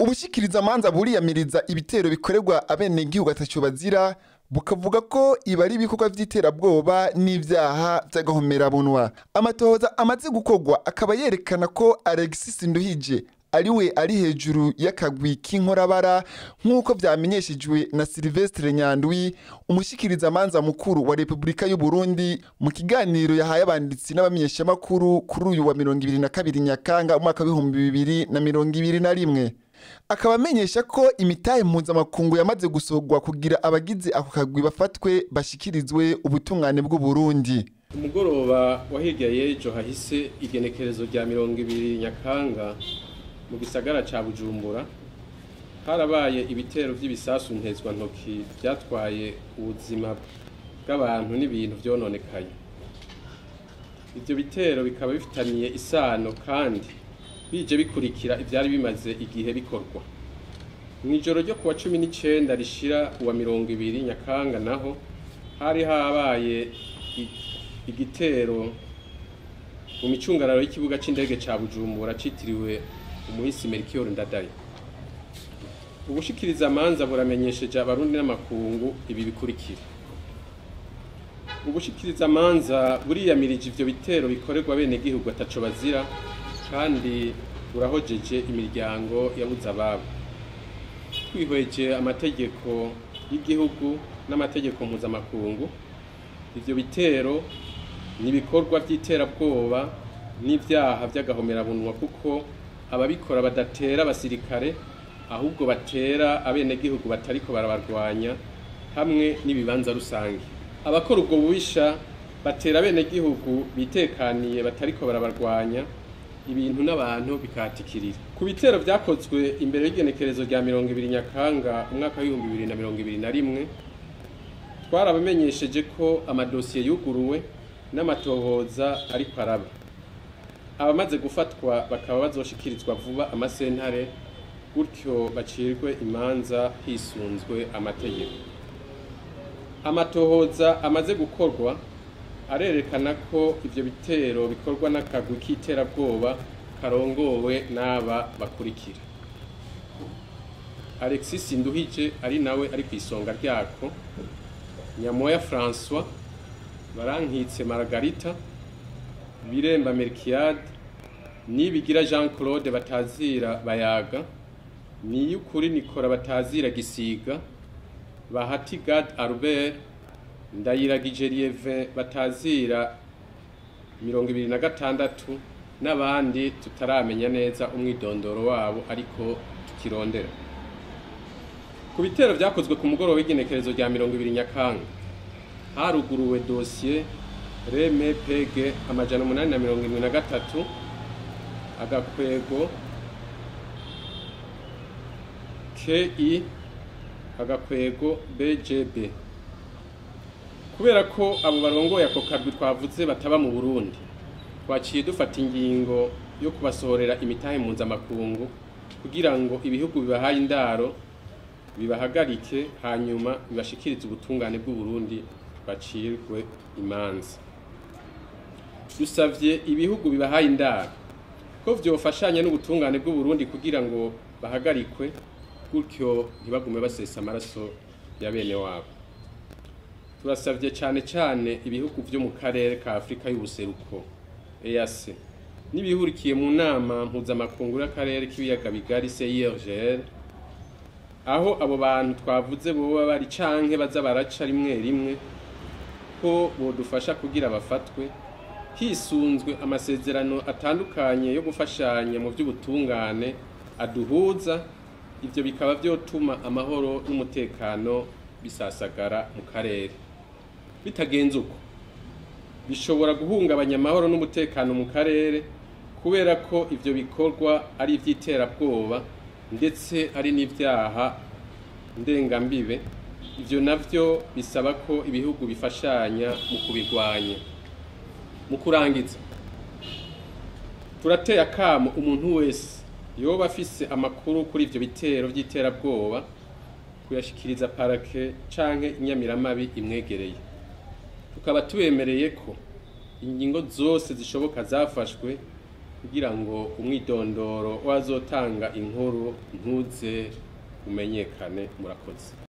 Ubushikiriza amanza buriyamiriza ibitero bikorerwa abenegihugu ataco bazira bukavuga ko iba ari ibikorwa vy'iterabwoba n'ivyaha vy'agahomerabunwa. Amatohoza amaze gukorwa akaba yerekana ko Alexis Nduhije ariwe ari hejuru y'akagwi k'inkorabara nk'uko vyamenyeshejwe na Sylvestre Nyandwi, umushikiriza amanza mukuru wa Republika y'u Burundi mu kiganiro yahaye abanditsi n'abamenyeshamakuru kuri uyu wa 22 Nyakanga umwaka w'ibihumbi 2021. Akaba amenyesha ko imitahe mpuzamakungu yamaze gusohorwa kugira abagize ako kagwi bafatwe bashikirizwe ubutungane bw'u Burundi. Umugoroba wahirya y'ejo hahise igenekerezo rya 20 Nyakanga mu gisagara ca Bujumbura harabaye ibitero vy'ibisasu ntezwa ntoki byatwaye ubuzima bw'abantu n'ibintu vyononekaye. Ivyo bitero bikaba bifitaniye isano kandi bije bikurikira ivyari bimaze igihe bikorwa. Mwijoro ryo kuwa 19 rishira uwa 20 Nyakanga naho hari habaye igitero mu micungararo y'ikibuga c'indege ca Bujumbura citiriwe umuhisi Melchior Ndadaye. Ubushikiriza amanza buramenyesheje abarundi n'amakungu ibi bikurikira. Ubushikiriza amanza buriyamirije ivyo bitero bikorerwa bene gihugu ataco bazira kandi burahojeje imiryango yabuze ababo. Twihweje amategeko y'igihugu n'amategeko mpuzamakungu, ivyo bitero nibikorwa vy'iterabwoba n'ivyaha vy'agahomerabunwa kuko ababikora badatera abasirikare ahubwo batera abenegihugu batariko barabarwanya hamwe n'ibibanza rusange. Abakora ubwo bubisha batera abenegihugu bitekaniye batariko barabarwanya ibintu n'abantu bikatikirira. Ku bitero vyakozwe imbere y'igenekerezo rya 20 Nyakanga umwaka w'ibihumbi 2021 twarabamenyesheje ko amadosiye yuguruwe n'amatohoza ariko araba. Abamaze gufatwa bakaba bazoshikirizwa vuba amasentare gutyo bacirwe imanza hisunzwe amategeko. Amatohoza amaze gukorwa arerekana ko ivyo bitero bikorwa n'akagwi k'iterabwoba karongowe n'aba bakurikira: Alexis Nduhije ari nawe ari kw'isonga ryako, Nyamoya François, Barankitse Margarita, Biremba Melchiade, Nibigira Jean Claude Batazira Bayaga, Niyukuri Nikora Batazira Gisiga, Bahati Gad Albert, Ndayiragije Lieve Batazira 26 n'abandi tutaramenya neza umwidondoro wabo ariko tukirondera. Ku bitero vyakozwe ku mugoroba w'igenekerezo rya 20 Nyakanga haruguruwe dosiye Reme Pege 873 agakwego KI agakwego BJB. Kubera ko abo barongoye ako kagwi twavuze bataba mu Burundi, twaciye dufata ingingo yo kubasohorera imitahe mpuzamakungu kugira ngo ibihugu bibahaye indaro bibahagarike hanyuma bibashikirize ubutungane bw'u Burundi bacirwe imanza. Dusavye ibihugu bibahaye indaro ko vyofashanya n'ubutungane bw'u Burundi kugira ngo bahagarikwe gutyo ntibagume basesa amaraso ya bene wabo. Turasavye cane ibihugu vyo mu karere ka Afrika y'ubuseruko EAC n'ibihurikiye mu nama mpuzamakungu y'akarere k'ibiyaga bigari CIRGL, aho abo bantu twavuze boba bari canke baza baraca rimwe ko bodufasha kugira bafatwe hisunzwe amasezerano atandukanye yo gufashanya mu vy'ubutungane aduhuza. Ivyo bikaba vyotuma amahoro n'umutekano bisasagara mu karere. Bitagenze uko bishobora guhungabanya amahoro n'umutekano mu karere kubera ko ivyo bikorwa ari ivy'iterabwoba ndetse ari n'ivyaha ndengambibe. Ivyo navyo bisaba ko ibihugu bifashanya mu kubigwanya. Mu kurangiza, turateye akamo umuntu wese yoba afise amakuru kuri ivyo bitero vy'iterabwoba kuyashikiriza parake canke inyamiramabi imwegereye. Tukaba tubemereye ko ingingo zose zishoboka zafashwe kugira ngo umwidondoro wazotanga inkuru ntuze umenyekane. Murakoze.